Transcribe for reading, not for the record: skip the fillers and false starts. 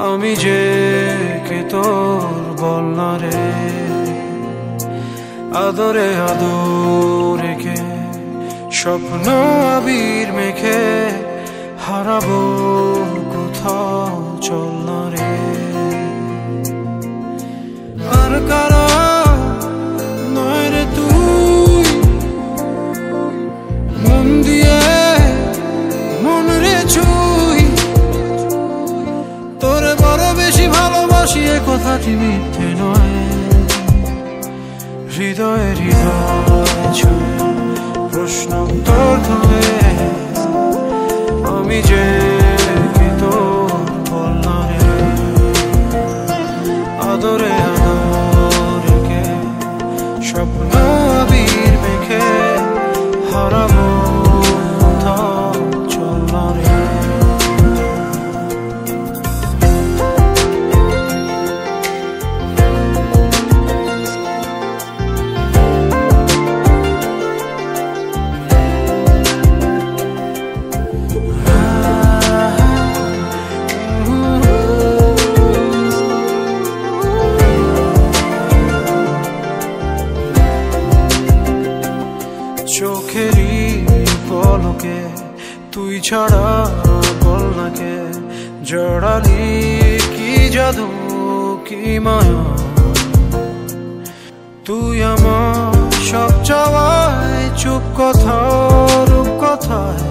আমি যে কে তোর বল না রে, আদরে আদরে কে স্বপ্ন আবির মেখে হারাবো কোথাও, চল না রে। আর কারা নয় রে তুই, মন দিয়ে মন রে ছুই, তোরে বড় বেশি ভালোবাসি এ কথাটি মিথ্যে নয়। হৃদয়ে হৃদয় ছুঁয়ে প্রশ্ন তোর ধরে, আমি যে কে তোর বল না রে, আদরে আদরে কে স্বপ্ন আবির মেখে হারাবো কোথাও, চল না রে। চোখেরই পলকে তুই ছাড়া বল না কে জড়ালি, কি জাদু কি মায়া, তুই আমার সব চাওয়ায় চুপ কথা রূপ কথায়